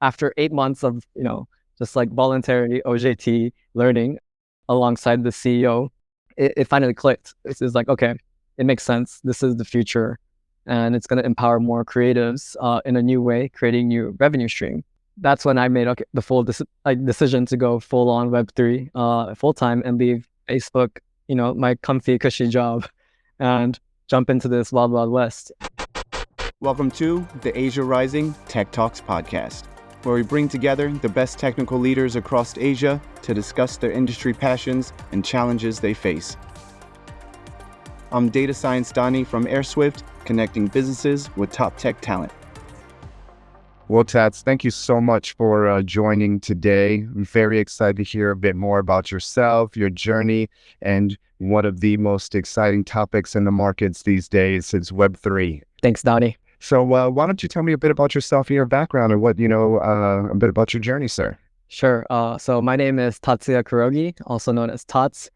after 8 months of, just like voluntary OJT learning alongside the CEO, it finally clicked. It's like, okay, it makes sense. This is the future, and it's going to empower more creatives in a new way, creating new revenue stream. That's when I made the full decision to go full on Web3 full time and leave Facebook, my comfy, cushy job, and jump into this wild, wild west. Welcome to the Asia Rising Tech Talks podcast, where we bring together the best technical leaders across Asia to discuss their industry passions and challenges they face. I'm data science Donnie from Airswift, connecting businesses with top tech talent. Well, Tats, thank you so much for joining today. I'm very excited to hear a bit more about yourself, your journey, and one of the most exciting topics in the markets these days is Web3. Thanks, Donnie. So why don't you tell me a bit about yourself and your background and what, a bit about your journey, sir? Sure. So my name is Tatsu Kohrogi, also known as Tats.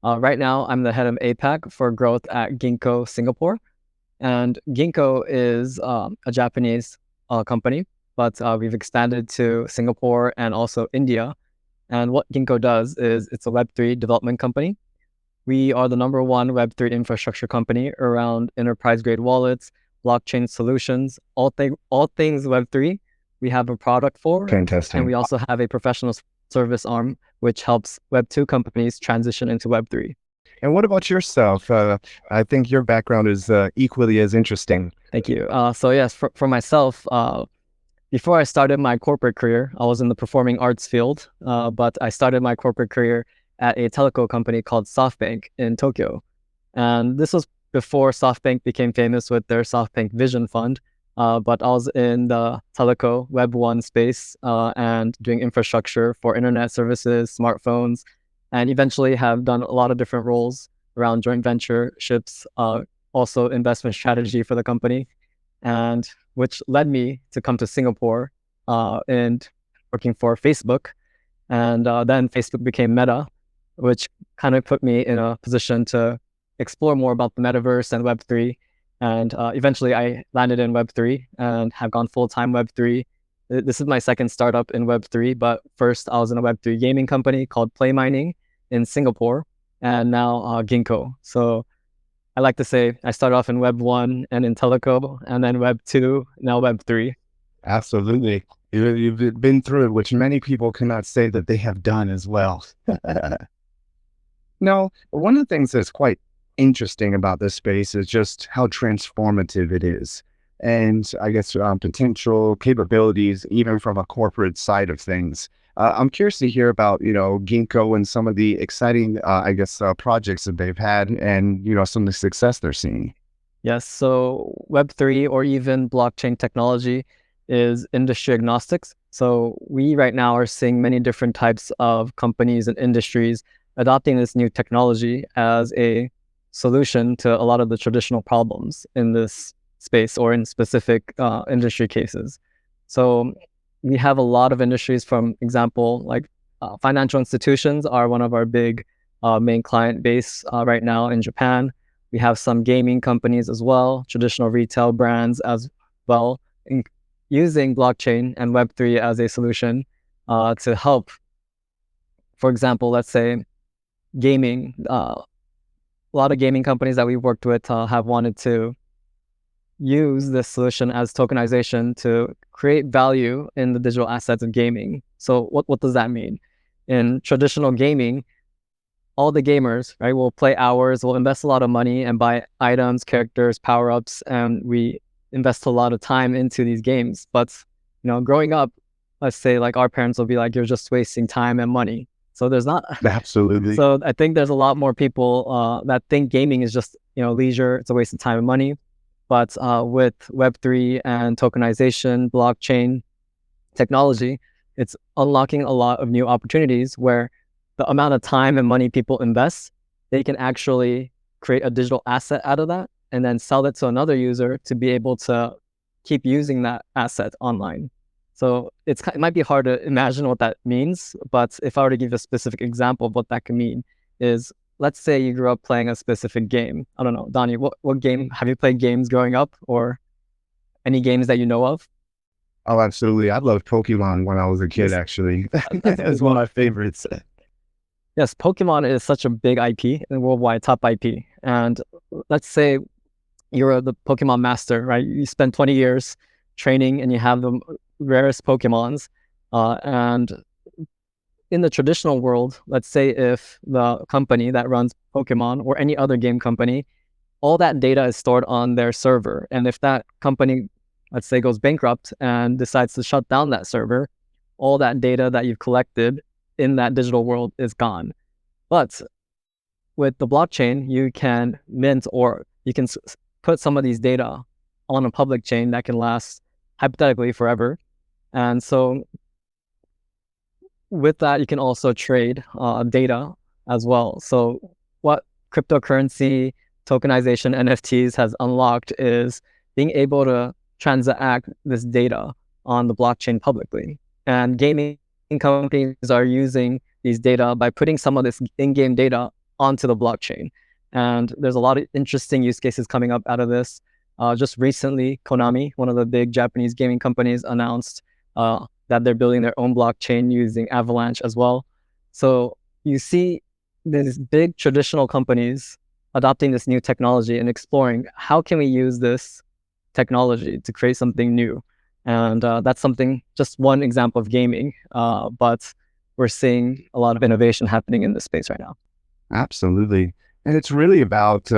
Right now, I'm the head of APAC for growth at Ginkgo Singapore. And Ginkgo is a Japanese company, but we've expanded to Singapore and also India. And what Ginkgo does is it's a Web3 development company. We are the number one Web3 infrastructure company around enterprise-grade wallets, blockchain solutions, all things Web3. We have a product for. Fantastic. And we also have a professional service arm, which helps Web2 companies transition into Web3. And what about yourself? I think your background is equally as interesting. Thank you. So yes, for myself, before I started my corporate career, I was in the performing arts field, but I started my corporate career at a telco company called SoftBank in Tokyo. And this was before SoftBank became famous with their SoftBank Vision Fund. But I was in the teleco Web1 space and doing infrastructure for internet services, smartphones, and eventually have done a lot of different roles around joint ventureships, also investment strategy for the company, and which led me to come to Singapore and working for Facebook. And then Facebook became Meta, which kind of put me in a position to explore more about the metaverse and Web3. And eventually I landed in Web3 and have gone full-time Web3. This is my second startup in Web3, but first I was in a Web3 gaming company called Play Mining in Singapore, and now Ginkgo. So I like to say I started off in Web1 and in teleco, and then Web2, now Web3. Absolutely. You've been through it, which many people cannot say that they have done as well. Now, one of the things that's quite interesting about this space is just how transformative it is. And I guess potential capabilities, even from a corporate side of things. I'm curious to hear about, Ginkgo and some of the exciting, projects that they've had and, some of the success they're seeing. Yes. So Web3 or even blockchain technology is industry agnostics. So we right now are seeing many different types of companies and industries adopting this new technology as a solution to a lot of the traditional problems in this space or in specific industry cases. So we have a lot of industries, from example, like financial institutions are one of our big main client base right now in Japan. We have some gaming companies as well, traditional retail brands as well, using blockchain and Web3 as a solution to help. For example, let's say gaming. A lot of gaming companies that we've worked with have wanted to use this solution as tokenization to create value in the digital assets of gaming. So what does that mean? In traditional gaming, all the gamers, right, will play hours, will invest a lot of money and buy items, characters, power-ups, and we invest a lot of time into these games. But, growing up, let's say like our parents will be like, you're just wasting time and money. So there's not. Absolutely. So I think there's a lot more people that think gaming is just, leisure. It's a waste of time and money. But with Web3 and tokenization, blockchain technology, it's unlocking a lot of new opportunities where the amount of time and money people invest, they can actually create a digital asset out of that and then sell it to another user to be able to keep using that asset online. So it might be hard to imagine what that means, but if I were to give a specific example of what that could mean is, let's say you grew up playing a specific game. I don't know, Donnie, what game, have you played games growing up or any games that you know of? Oh, absolutely. I loved Pokemon when I was a kid, Yes, actually. That was one of my favorites. yes, Pokemon is such a big IP and worldwide top IP. And let's say you're the Pokemon master, right? You spend 20 years training and you have the rarest Pokemons. And in the traditional world, let's say if the company that runs Pokemon or any other game company, all that data is stored on their server. And if that company, let's say, goes bankrupt and decides to shut down that server, all that data that you've collected in that digital world is gone. But with the blockchain, you can mint or you can put some of these data on a public chain that can last hypothetically forever. And so with that, you can also trade data as well. So what cryptocurrency tokenization NFTs has unlocked is being able to transact this data on the blockchain publicly. And gaming companies are using these data by putting some of this in-game data onto the blockchain. And there's a lot of interesting use cases coming up out of this. Just recently, Konami, one of the big Japanese gaming companies, announced that they're building their own blockchain using Avalanche as well. So you see these big traditional companies adopting this new technology and exploring how can we use this technology to create something new. And that's something, just one example of gaming, but we're seeing a lot of innovation happening in this space right now. Absolutely. And it's really about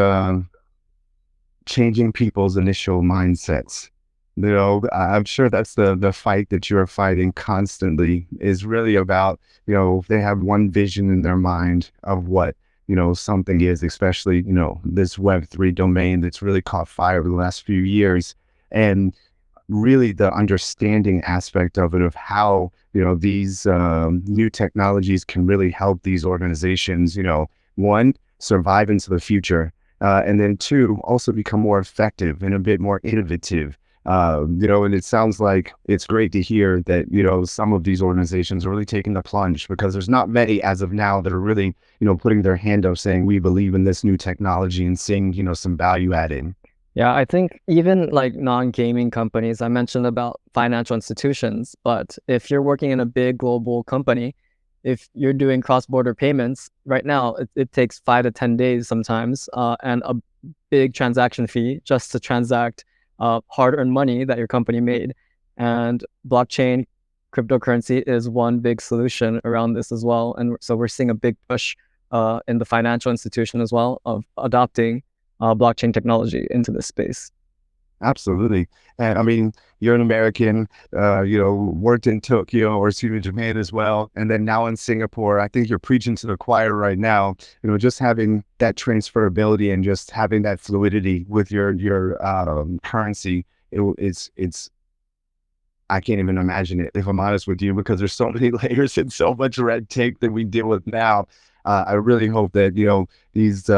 changing people's initial mindsets. I'm sure that's the fight that you're fighting constantly is really about, they have one vision in their mind of what, something is, especially, this Web3 domain that's really caught fire over the last few years. And really the understanding aspect of it, of how, these new technologies can really help these organizations, one, survive into the future. And then two, also become more effective and a bit more innovative. And it sounds like it's great to hear that, some of these organizations are really taking the plunge, because there's not many as of now that are really, putting their hand up saying, we believe in this new technology and seeing, some value added. Yeah, I think even like non-gaming companies, I mentioned about financial institutions, but if you're working in a big global company, if you're doing cross-border payments right now, it takes 5 to 10 days sometimes, and a big transaction fee just to transact hard-earned money that your company made. And blockchain cryptocurrency is one big solution around this as well. And so we're seeing a big push in the financial institution as well of adopting blockchain technology into this space. Absolutely. And I mean, you're an American, worked in Tokyo or excuse me, Japan as well. And then now in Singapore, I think you're preaching to the choir right now, just having that transferability and just having that fluidity with your currency. It's, I can't even imagine it, if I'm honest with you, because there's so many layers and so much red tape that we deal with now. I really hope that, these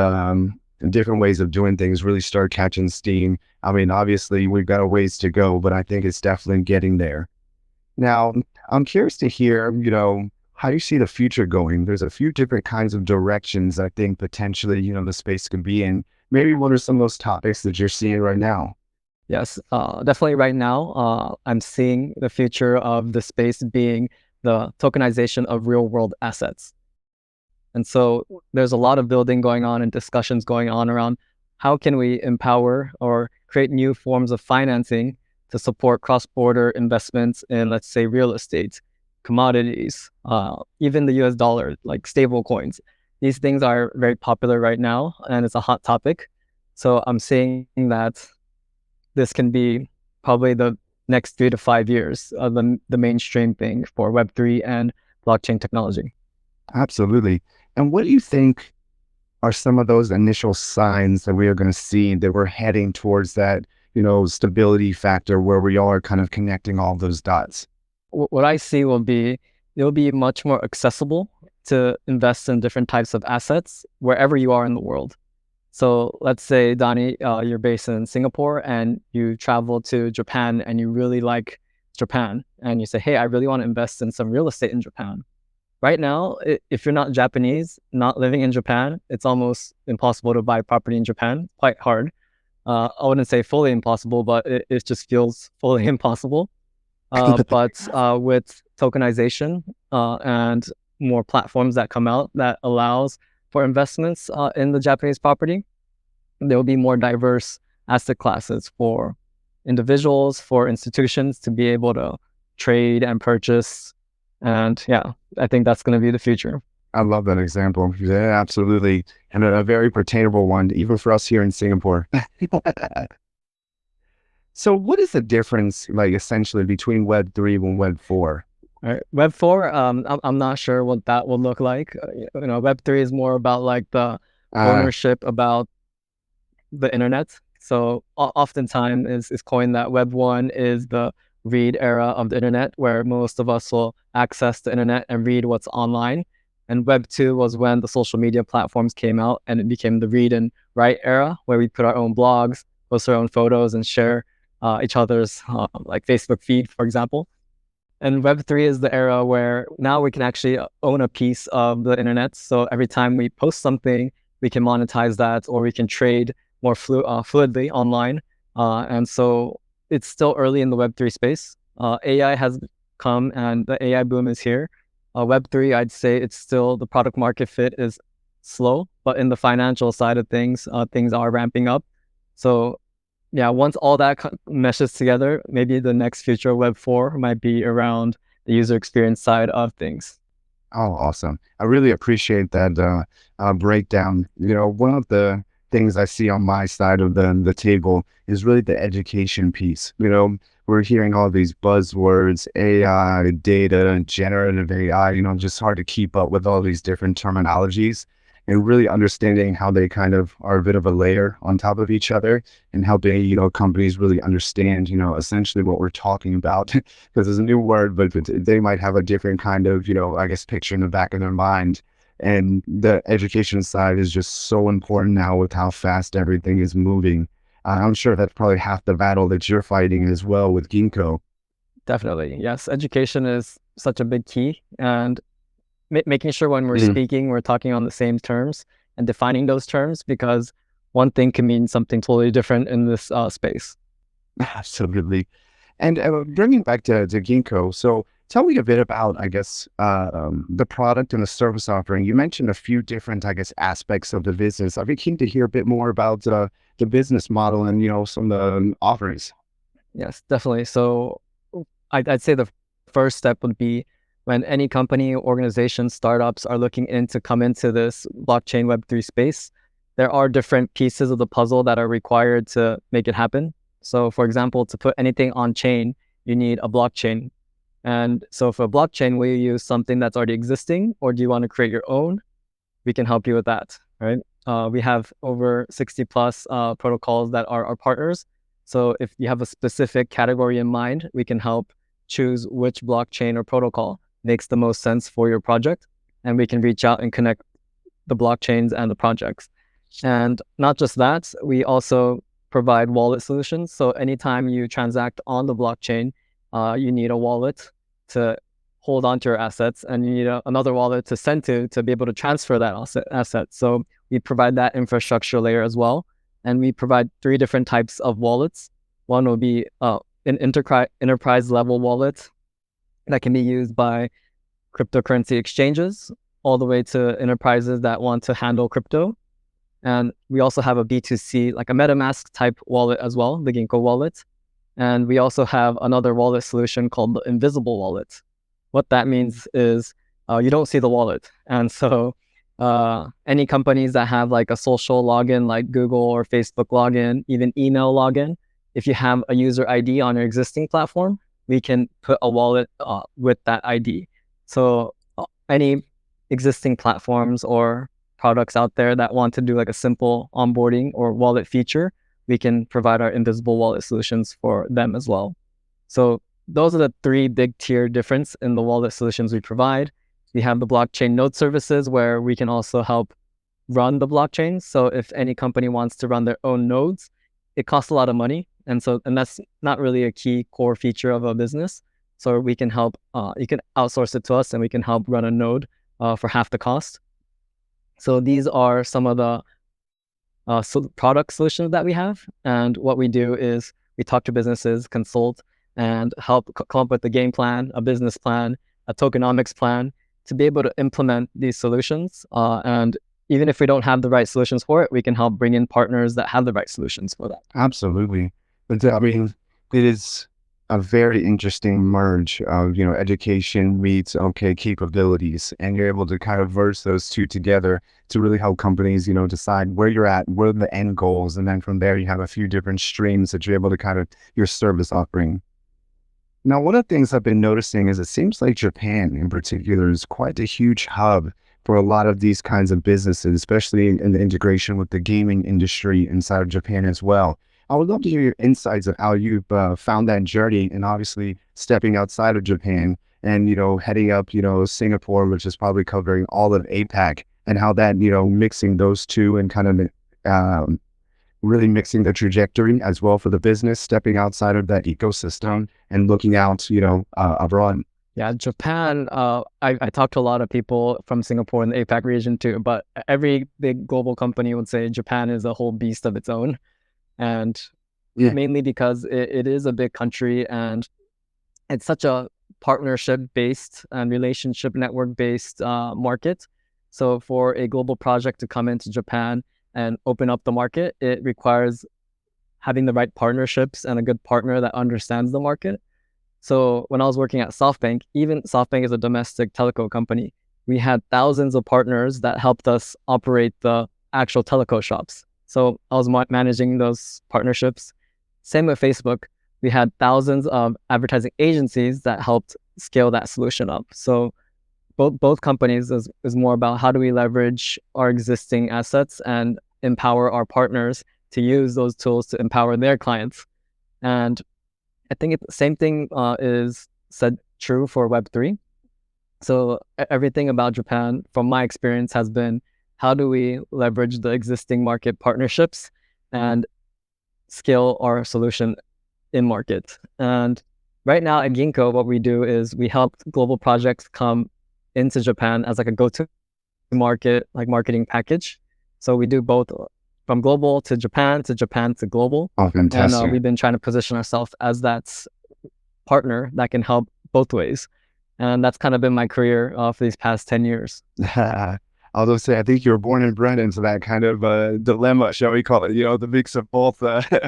different ways of doing things really start catching steam. I mean, obviously, we've got a ways to go, but I think it's definitely getting there. Now, I'm curious to hear, how you see the future going. There's a few different kinds of directions I think potentially, the space could be in. Maybe what are some of those topics that you're seeing right now? Yes, definitely right now, I'm seeing the future of the space being the tokenization of real world assets. And so there's a lot of building going on and discussions going on around how can we empower or create new forms of financing to support cross-border investments in, let's say, real estate, commodities, even the US dollar, like stable coins. These things are very popular right now, and it's a hot topic. So I'm saying that this can be probably the next 3 to 5 years of the mainstream thing for Web3 and blockchain technology. Absolutely. And what do you think are some of those initial signs that we are going to see that we're heading towards that, stability factor where we all are kind of connecting all those dots? What I see will be, it'll be much more accessible to invest in different types of assets wherever you are in the world. So let's say, Donnie, you're based in Singapore and you travel to Japan and you really like Japan and you say, hey, I really want to invest in some real estate in Japan. Right now, if you're not Japanese, not living in Japan, it's almost impossible to buy property in Japan, quite hard. I wouldn't say fully impossible, but it just feels fully impossible. But with tokenization and more platforms that come out that allows for investments in the Japanese property, there will be more diverse asset classes for individuals, for institutions to be able to trade and purchase. And yeah, I think that's going to be the future. I love that example. Yeah, absolutely. And a very pertainable one, even for us here in Singapore. So what is the difference, like essentially between Web3 and Web4? All right. Web 4, I'm not sure what that will look like. Web 3 is more about like the Uh, ownership about the internet. So oftentimes is coined that Web 1 is the read era of the internet, where most of us will access the internet and read what's online. And Web 2 was when the social media platforms came out and it became the read and write era, where we put our own blogs, post our own photos, and share each other's like Facebook feed, for example. And Web3 is the era where now we can actually own a piece of the internet. So every time we post something, we can monetize that, or we can trade more fluidly online. And so it's still early in the Web3 space. AI has come and the AI boom is here. Web3, I'd say it's still, the product market fit is slow, but in the financial side of things, things are ramping up. So yeah, once all that meshes together, maybe the next future of Web 4 might be around the user experience side of things. oh, awesome. I really appreciate that breakdown. One of the things I see on my side of the table is really the education piece. We're hearing all these buzzwords, AI, data, generative AI, just hard to keep up with all these different terminologies and really understanding how they kind of are a bit of a layer on top of each other and helping, companies really understand, essentially what we're talking about because it's a new word, but they might have a different kind of, I guess, picture in the back of their mind. And the education side is just so important now with how fast everything is moving. I'm sure that's probably half the battle that you're fighting as well with Ginkgo. Definitely. Yes. Education is such a big key. And making sure when we're Mhm. speaking, we're talking on the same terms and defining those terms, because one thing can mean something totally different in this space. Absolutely. And bringing back to Ginkgo, so tell me a bit about, I guess, the product and the service offering. You mentioned a few different, I guess, aspects of the business. I'd be keen to hear a bit more about the business model and, some of the offerings. Yes, definitely. So I'd say the first step would be when any company, organization, startups are looking to come into this blockchain Web3 space, there are different pieces of the puzzle that are required to make it happen. So for example, to put anything on chain, you need a blockchain. And so for a blockchain, will you use something that's already existing, or do you want to create your own? We can help you with that, right? We have over 60 plus protocols that are our partners. So if you have a specific category in mind, we can help choose which blockchain or protocol makes the most sense for your project. And we can reach out and connect the blockchains and the projects. And not just that, we also provide wallet solutions. So anytime you transact on the blockchain, you need a wallet to hold on to your assets, and you need another wallet to send to be able to transfer that asset. So we provide that infrastructure layer as well. And we provide three different types of wallets. One will be an enterprise level wallet that can be used by cryptocurrency exchanges, all the way to enterprises that want to handle crypto. And we also have a B2C, like a MetaMask type wallet as well, the Ginkgo wallet. And we also have another wallet solution called the Invisible Wallet. What that means is you don't see the wallet. And so any companies that have like a social login, like Google or Facebook login, even email login, if you have a user ID on your existing platform, we can put a wallet with that ID. So any existing platforms or products out there that want to do like a simple onboarding or wallet feature, we can provide our invisible wallet solutions for them as well. So those are the three big tier difference in the wallet solutions we provide. We have the blockchain node services, where we can also help run the blockchain. So if any company wants to run their own nodes, it costs a lot of money. And that's not really a key core feature of a business. So we can help, you can outsource it to us and we can help run a node for half the cost. So these are some of the product solutions that we have. And what we do is we talk to businesses, consult, and help come up with a game plan, a business plan, a tokenomics plan to be able to implement these solutions. And even if we don't have the right solutions for it, we can help bring in partners that have the right solutions for that. Absolutely. But I mean, it is a very interesting merge of, education meets, okay, capabilities. And you're able to kind of verse those two together to really help companies, decide where you're at, where are the end goals. And then from there, you have a few different streams that you're able to kind of your service offering. Now, one of the things I've been noticing is it seems like Japan in particular is quite a huge hub for a lot of these kinds of businesses, especially in the integration with the gaming industry inside of Japan as well. I would love to hear your insights of how you've found that journey and obviously stepping outside of Japan and, heading up, Singapore, which is probably covering all of APAC, and how that, mixing those two and kind of really mixing the trajectory as well for the business, stepping outside of that ecosystem and looking out, abroad. Yeah, Japan, I talked to a lot of people from Singapore and the APAC region too, but every big global company would say Japan is a whole beast of its own. And Yeah, mainly because it is a big country and it's such a partnership-based and relationship network-based market. So for a global project to come into Japan and open up the market, it requires having the right partnerships and a good partner that understands the market. So when I was working at SoftBank, even SoftBank is a domestic telco company, we had thousands of partners that helped us operate the actual telco shops. So I was managing those partnerships. Same with Facebook. We had thousands of advertising agencies that helped scale that solution up. So both companies is more about how do we leverage our existing assets and empower our partners to use those tools to empower their clients. And I think the same thing is said true for Web3. So everything about Japan, from my experience, has been how do we leverage the existing market partnerships and scale our solution in market. And right now at Ginkgo, what we do is we help global projects come into Japan as like a go-to market, like marketing package. So we do both from global to Japan to global. oh, And fantastic. we've been trying to position ourselves as that partner that can help both ways. And that's kind of been my career for these past 10 years. Although say, I think you were born and bred into that kind of dilemma, shall we call it? The mix of both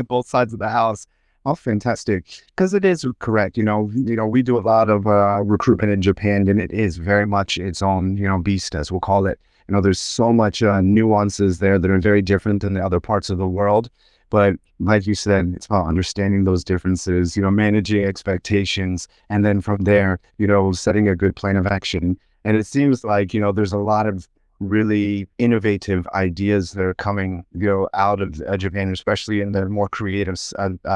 both sides of the house. Oh, fantastic! Because it is correct. We do a lot of recruitment in Japan, and it is very much its own, beast, as we'll call it. There's so much nuances there that are very different than the other parts of the world. But like you said, it's about understanding those differences, managing expectations, and then from there, setting a good plan of action. And it seems like, there's a lot of really innovative ideas that are coming, out of Japan, especially in the more creative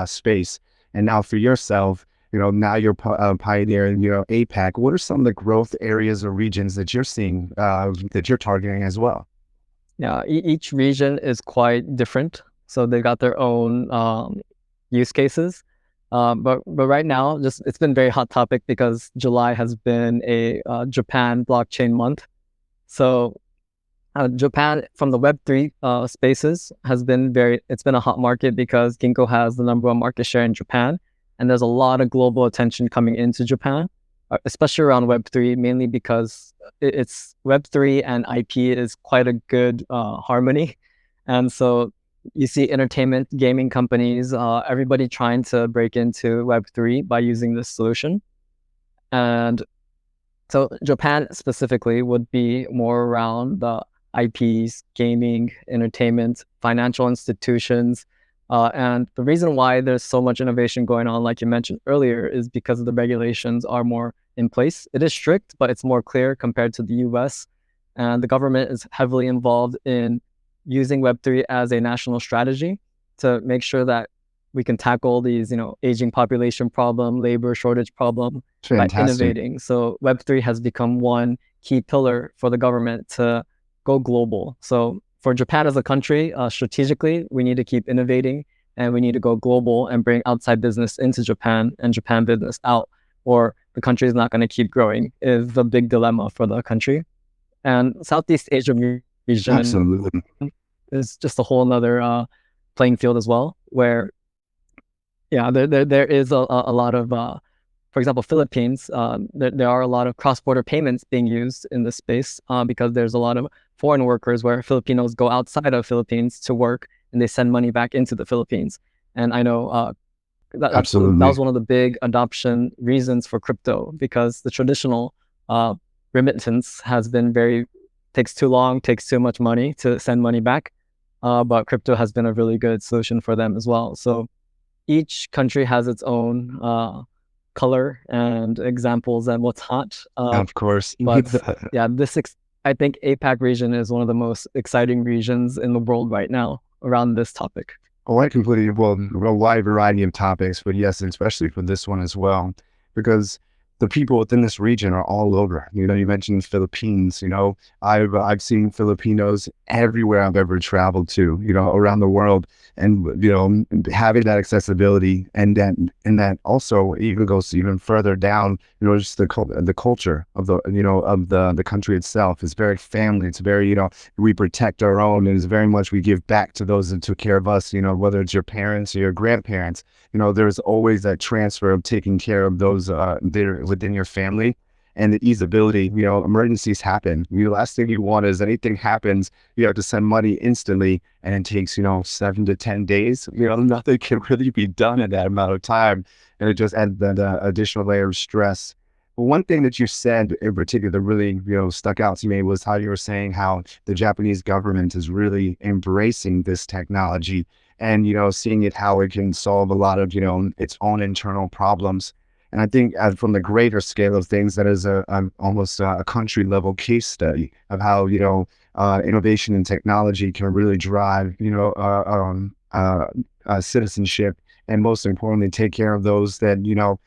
space. And now for yourself, now you're pioneering, APAC. What are some of the growth areas or regions that you're seeing, that you're targeting as well? Yeah, each region is quite different. So they got their own use cases. But right now, just it's been very hot topic because July has been a Japan blockchain month. So Japan from the Web3 spaces has been it's been a hot market because Ginkgo has the number one market share in Japan. And there's a lot of global attention coming into Japan, especially around Web3, mainly because it's Web3 and IP is quite a good harmony. And so you see entertainment, gaming companies, everybody trying to break into Web3 by using this solution. And so Japan specifically would be more around the IPs, gaming, entertainment, financial institutions. And the reason why there's so much innovation going on, like you mentioned earlier, is because the regulations are more in place. It is strict, but it's more clear compared to the US. And the government is heavily involved in using Web3 as a national strategy to make sure that we can tackle these, aging population problem, labor shortage problem by Fantastic. innovating. So Web3 has become one key pillar for the government to go global. So for Japan as a country, strategically, we need to keep innovating and we need to go global and bring outside business into Japan and Japan business out, or the country is not going to keep growing, is the big dilemma for the country. And Southeast Asia region Absolutely. is just a whole nother playing field as well, where Yeah, there is a lot of, for example, Philippines. There are a lot of cross-border payments being used in this space because there's a lot of foreign workers where Filipinos go outside of Philippines to work and they send money back into the Philippines. And I know that was Absolutely. one of the big adoption reasons for crypto, because the traditional uh, remittance has been takes too long, takes too much money to send money back. But crypto has been a really good solution for them as well. So each country has its own color and examples and what's hot. Of course. But yeah, I think APAC region is one of the most exciting regions in the world right now around this topic. Oh, I completely, well, a wide variety of topics, but yes, and especially for this one as well, because the people within this region are all over. You know, you mentioned Philippines. You know, I've seen Filipinos everywhere I've ever traveled to. You know, around the world, and you know, having that accessibility, and that also even goes even further down. You know, just the culture of the of the country itself is very family. It's very, you know, we protect our own, and it's very much we give back to those that took care of us, you know, whether it's your parents or your grandparents. You know, there's always that transfer of taking care of those that are within your family, and the easeability. You know, emergencies happen. The last thing you want is anything happens, you have to send money instantly, and it takes, you know, 7 to 10 days. You know, nothing can really be done in that amount of time, and it just adds that additional layer of stress. But one thing that you said in particular that really, you know, stuck out to me was how you were saying how the Japanese government is really embracing this technology, and, you know, seeing it, how it can solve a lot of, you know, its own internal problems. And I think from the greater scale of things, that is almost a country level case study of how, you know, innovation and technology can really drive, you know, citizenship, and most importantly, take care of those that, you know,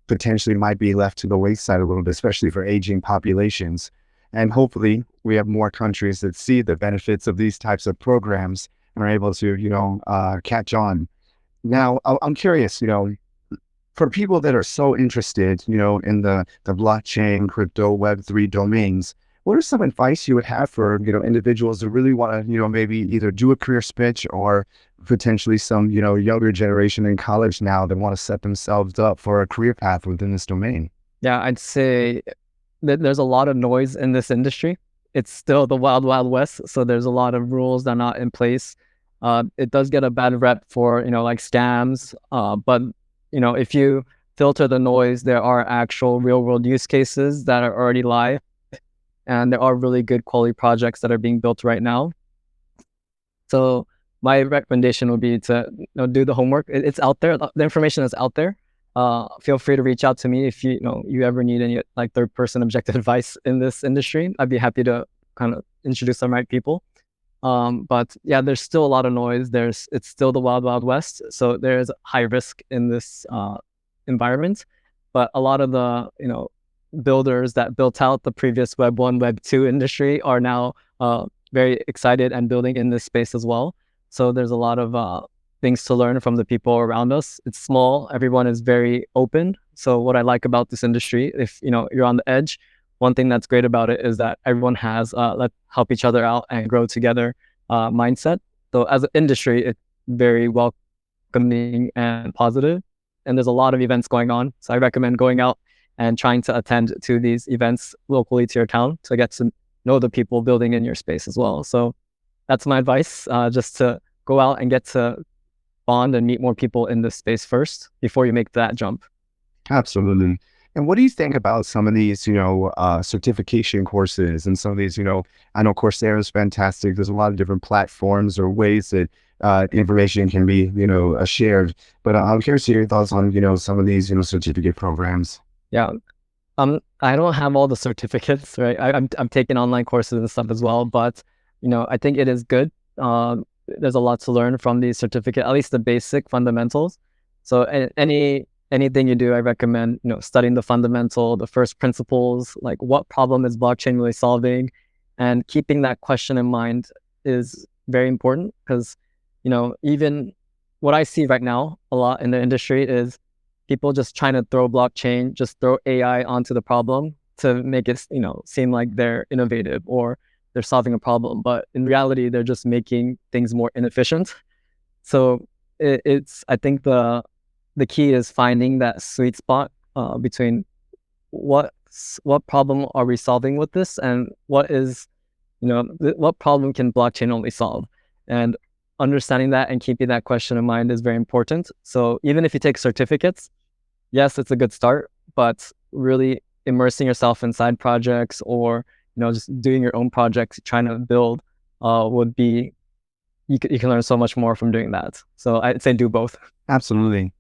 potentially might be left to the wayside a little bit, especially for aging populations. And hopefully we have more countries that see the benefits of these types of programs and are able to, you know, catch on. Now, I'm curious, you know, for people that are so interested, you know, in the blockchain, crypto, Web3 domains, what are some advice you would have for, you know, individuals that really want to, you know, maybe either do a career switch, or potentially some, you know, younger generation in college now that want to set themselves up for a career path within this domain? Yeah, I'd say that there's a lot of noise in this industry. It's still the wild, wild west. So there's a lot of rules that are not in place. It does get a bad rep for, you know, like scams. But, you know, if you filter the noise, there are actual real world use cases that are already live. And there are really good quality projects that are being built right now. So my recommendation would be to, you know, do the homework. It's out there. The information is out there. Feel free to reach out to me if you know you ever need any like third person objective advice in this industry. I'd be happy to kind of introduce some right people. But yeah, there's still a lot of noise. It's still the wild wild west. So there's high risk in this environment. But a lot of the, you know, builders that built out the previous Web 1, Web 2 industry are now very excited and building in this space as well. So there's a lot of things to learn from the people around us. It's small. Everyone is very open. So what I like about this industry, if you know you're on the edge, one thing that's great about it is that everyone has let's help each other out and grow together mindset. So as an industry, it's very welcoming and positive. And there's a lot of events going on. So I recommend going out and trying to attend to these events locally to your town to get to know the people building in your space as well. So that's my advice, just to go out and get to bond and meet more people in this space first before you make that jump. Absolutely. And what do you think about some of these, you know, certification courses and some of these, you know, I know Coursera is fantastic. There's a lot of different platforms or ways that information can be, you know, shared. But I'm curious to hear your thoughts on, you know, some of these, you know, certificate programs. Yeah. I don't have all the certificates, right? I'm taking online courses and stuff as well, but you know, I think it is good. There's a lot to learn from these certificate, at least the basic fundamentals. So anything you do, I recommend, you know, studying the fundamental, the first principles, like what problem is blockchain really solving, and keeping that question in mind is very important because, you know, even what I see right now a lot in the industry is people just trying to throw blockchain, just throw AI onto the problem to make it, you know, seem like they're innovative or they're solving a problem. But in reality, they're just making things more inefficient. So it's, I think the key is finding that sweet spot between what problem are we solving with this, and what is, what problem can blockchain only solve? And understanding that and keeping that question in mind is very important. So even if you take certificates, yes, it's a good start, but really immersing yourself in side projects, or just doing your own projects, trying to build, would be, you can learn so much more from doing that. So I'd say do both. Absolutely.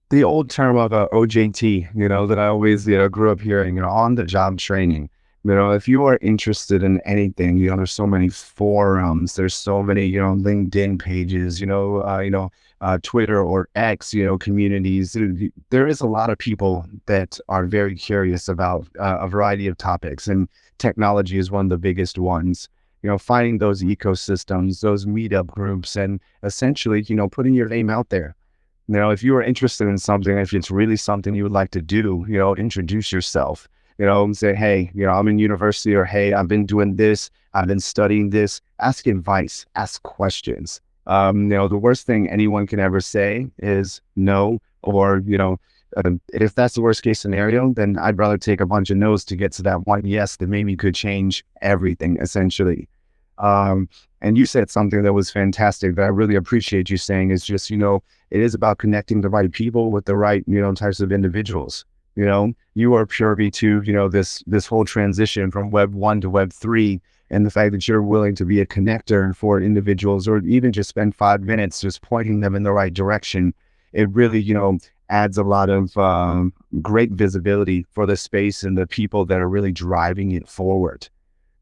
The old term of OJT, that I always, grew up hearing, on the job training. If you are interested in anything, there's so many forums, there's so many, LinkedIn pages, Twitter or X, communities. There is a lot of people that are very curious about a variety of topics, and technology is one of the biggest ones. Finding those ecosystems, those meetup groups, and essentially, putting your name out there. If you are interested in something, if it's really something you would like to do, introduce yourself, and say, hey, I'm in university, or hey, I've been doing this, I've been studying this. Ask advice, ask questions. The worst thing anyone can ever say is no, or, if that's the worst case scenario, then I'd rather take a bunch of no's to get to that one yes that maybe could change everything, essentially. And you said something that was fantastic that I really appreciate you saying, is just, it is about connecting the right people with the right, types of individuals. You are privy to, this whole transition from Web 1 to Web 3, and the fact that you're willing to be a connector for individuals, or even just spend 5 minutes just pointing them in the right direction. It really, adds a lot of great visibility for the space and the people that are really driving it forward.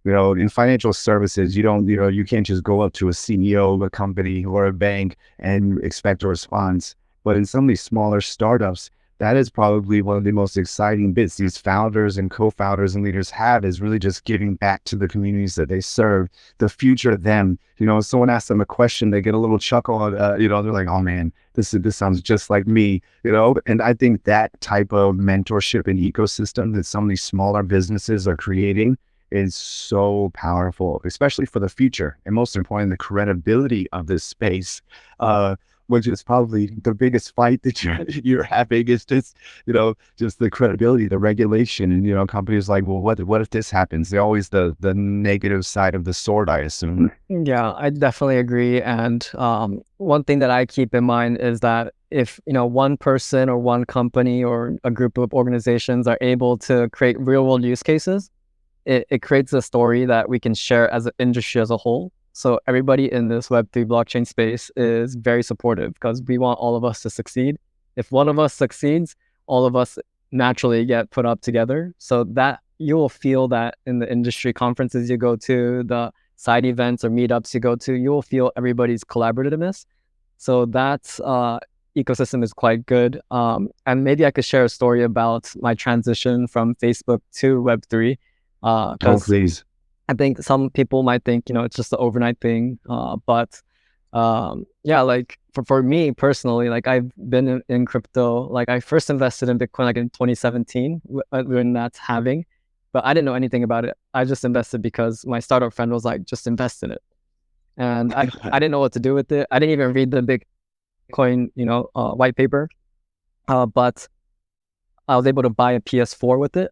In financial services, you can't just go up to a CEO of a company or a bank and expect a response. But in some of these smaller startups, that is probably one of the most exciting bits these founders and co-founders and leaders have, is really just giving back to the communities that they serve, the future them. If someone asks them a question, they get a little chuckle, they're like, oh man, this sounds just like me, and I think that type of mentorship and ecosystem that some of these smaller businesses are creating is so powerful, especially for the future. And most importantly, the credibility of this space, which is probably the biggest fight that you're having, is just, just the credibility, the regulation. And, companies like, well, what if this happens? They're always the negative side of the sword, I assume. Yeah, I definitely agree. And one thing that I keep in mind is that if, one person or one company or a group of organizations are able to create real world use cases, it creates a story that we can share as an industry as a whole. So everybody in this Web3 blockchain space is very supportive, because we want all of us to succeed. If one of us succeeds, all of us naturally get put up together. So that you will feel that in the industry conferences you go to, the side events or meetups you go to, you will feel everybody's collaborativeness. So that ecosystem is quite good. And maybe I could share a story about my transition from Facebook to Web3. Oh, please. I think some people might think, it's just an overnight thing. But yeah, like for me personally, like I've been in crypto, like I first invested in Bitcoin like in 2017 when that's halving, but I didn't know anything about it. I just invested because my startup friend was like, just invest in it. And I didn't know what to do with it. I didn't even read the Bitcoin, white paper. But I was able to buy a PS4 with it.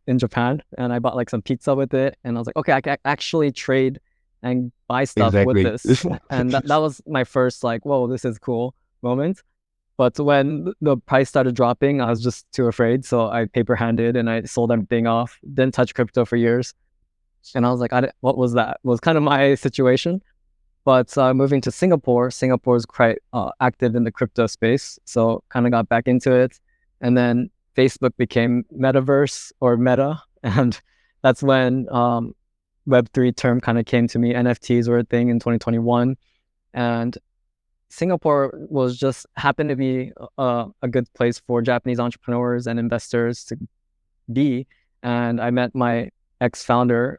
In Japan, and I bought like some pizza with it, and I was like, okay, I can actually trade and buy stuff with this. And that was my first like, whoa, this is cool moment. But when the price started dropping, I was just too afraid, so I paper handed and I sold everything off. Didn't touch crypto for years, and I was like, what was that? Was kind of my situation. But moving to Singapore is quite active in the crypto space, so kind of got back into it, and then Facebook became Metaverse or Meta, and that's when Web3 term kind of came to me. NFTs were a thing in 2021, and Singapore was just happened to be a good place for Japanese entrepreneurs and investors to be. And I met my ex-founder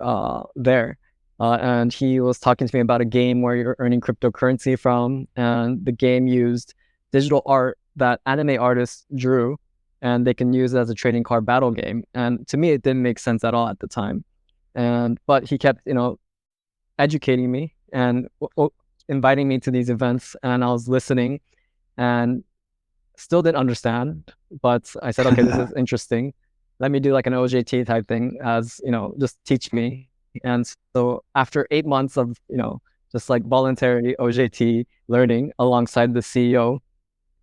there, and he was talking to me about a game where you're earning cryptocurrency from, and the game used digital art that anime artists drew, and they can use it as a trading card battle game. And to me, it didn't make sense at all at the time. But he kept, educating me and inviting me to these events, and I was listening. And still didn't understand, but I said, okay, this is interesting. Let me do like an OJT type thing as, just teach me. And so after 8 months of, just like voluntary OJT learning alongside the CEO,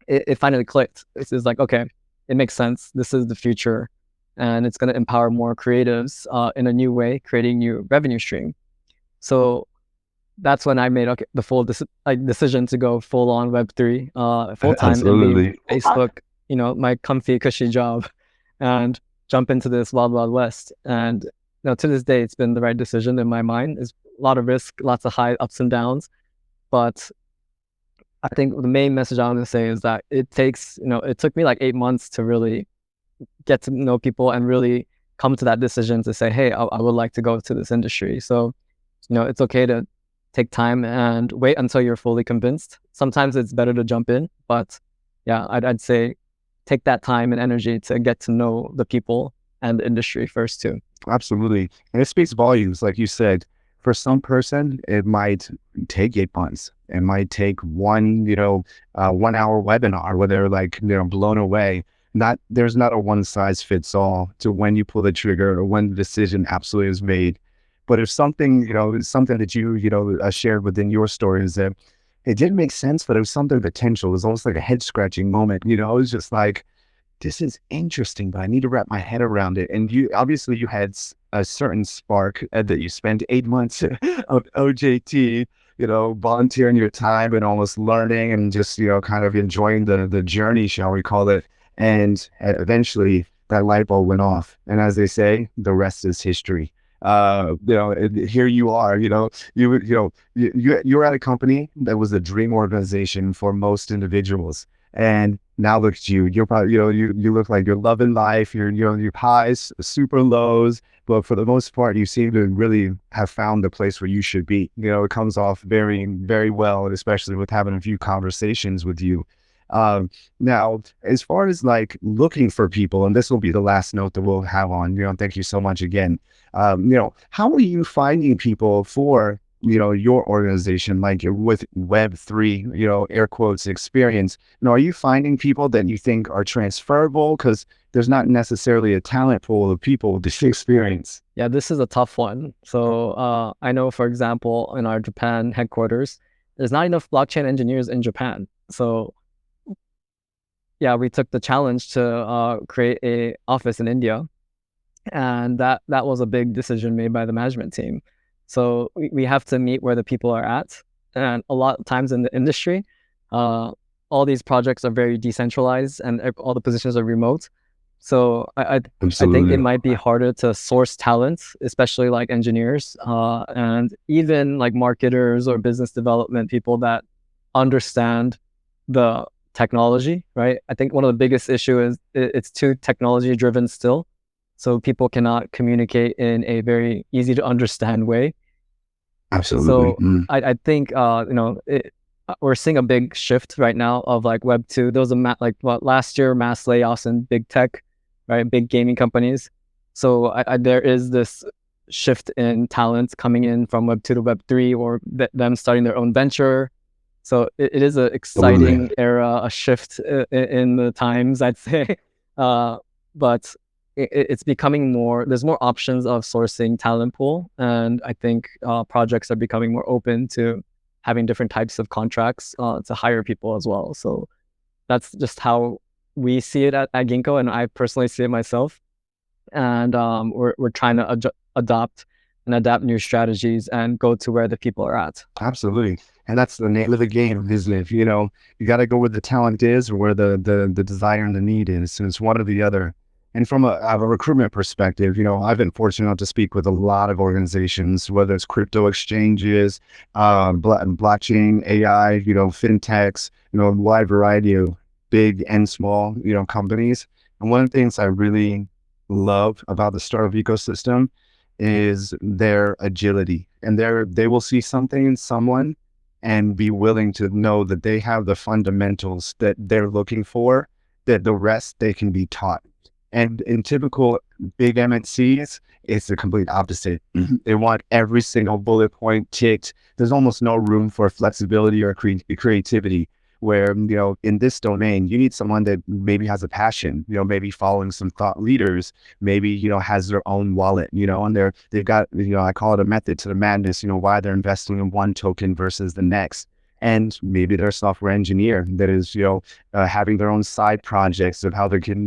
it finally clicked. It's like, okay, it makes sense. This is the future, and it's going to empower more creatives in a new way, creating new revenue stream. So that's when I made the full decision to go full on Web3 full time and leave Absolutely. Facebook, my comfy, cushy job, and jump into this wild, wild west. And to this day, it's been the right decision in my mind. It's a lot of risk, lots of high ups and downs, but I think the main message I want to say is that it took me like 8 months to really get to know people and really come to that decision to say, hey, I would like to go to this industry. So, it's okay to take time and wait until you're fully convinced. Sometimes it's better to jump in, but yeah, I'd say take that time and energy to get to know the people and the industry first too. Absolutely. And it speaks volumes, like you said. For some person, it might take 8 months. It might take 1 hour webinar where they're like, blown away. There's not a one size fits all to when you pull the trigger or when the decision absolutely is made. But if something, something that you shared within your story is that it didn't make sense, but it was something potential. It was almost like a head scratching moment. It was just like, this is interesting, but I need to wrap my head around it. And you had a certain spark that you spent 8 months of OJT, volunteering your time and almost learning and just, kind of enjoying the journey, shall we call it. And eventually that light bulb went off. And as they say, the rest is history. Here you are, you're at a company that was a dream organization for most individuals. And now look at you. You're probably, you look like you're loving life. Your highs, super lows, but for the most part, you seem to really have found the place where you should be. It comes off very, very well, especially with having a few conversations with you. Now, as far as like looking for people, and this will be the last note that we'll have on, thank you so much again. How are you finding people for, your organization, like with Web3, air quotes experience? Are you finding people that you think are transferable? Because there's not necessarily a talent pool of people with this experience. Yeah, this is a tough one. So I know, for example, in our Japan headquarters, there's not enough blockchain engineers in Japan. So yeah, we took the challenge to create a office in India, and that was a big decision made by the management team. So we have to meet where the people are at, and a lot of times in the industry, all these projects are very decentralized, and all the positions are remote. So I think it Absolutely. might be harder to source talent, especially like engineers, and even like marketers or business development people that understand the technology, right? I think one of the biggest issue is it's too technology driven still. So people cannot communicate in a very easy to understand way. Absolutely. So I think, we're seeing a big shift right now of like Web 2. There was last year, mass layoffs in big tech, right? Big gaming companies. So there is this shift in talent coming in from Web 2 to Web 3, or them starting their own venture. So it is an exciting era, a shift in the times, I'd say. But it's becoming there's more options of sourcing talent pool. And I think projects are becoming more open to having different types of contracts to hire people as well. So that's just how we see it at Ginkgo, and I personally see it myself. And we're trying to adapt new strategies and go to where the people are at. Absolutely. And that's the name of the game, isn't it? You got to go where the talent is or where the desire and the need is. And it's one or the other. And from a recruitment perspective, I've been fortunate enough to speak with a lot of organizations, whether it's crypto exchanges, blockchain, AI, fintechs, a wide variety of big and small, companies. And one of the things I really love about the startup ecosystem is their agility, and they will see something in someone and be willing to know that they have the fundamentals that they're looking for, that the rest they can be taught. And in typical big MNCs, it's the complete opposite. They want every single bullet point ticked. There's almost no room for flexibility or creativity. where, in this domain, you need someone that maybe has a passion, maybe following some thought leaders, maybe, has their own wallet, and they've got, I call it a method to the madness, why they're investing in one token versus the next. And maybe they're a software engineer that is, having their own side projects of how they can,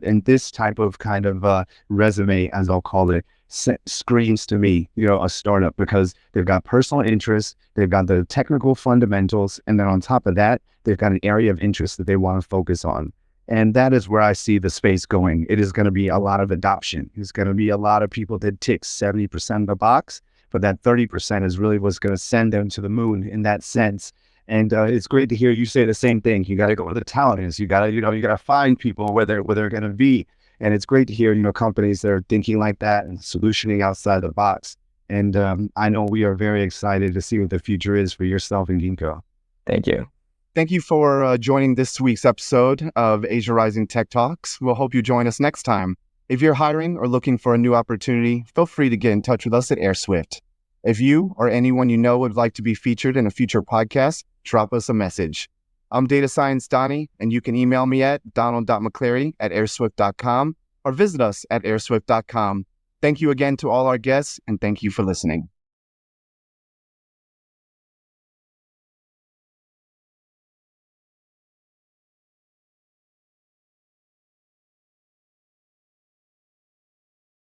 and this type of kind of resume, as I'll call it, screams to me, a startup, because they've got personal interests, they've got the technical fundamentals, and then on top of that, they've got an area of interest that they want to focus on. And that is where I see the space going. It is going to be a lot of adoption. It's going to be a lot of people that tick 70% of the box, but that 30% is really what's going to send them to the moon in that sense. And it's great to hear you say the same thing. You got to go where the talent is. You got to, you got to find people where they're going to be. And it's great to hear, companies that are thinking like that and solutioning outside the box. And I know we are very excited to see what the future is for yourself and Ginkgo. Thank you. Thank you for joining this week's episode of Asia Rising Tech Talks. We'll hope you join us next time. If you're hiring or looking for a new opportunity, feel free to get in touch with us at Airswift. If you or anyone you know would like to be featured in a future podcast, drop us a message. I'm Data Science Donnie, and you can email me at donald.mccleary@airswift.com or visit us at airswift.com. Thank you again to all our guests, and thank you for listening.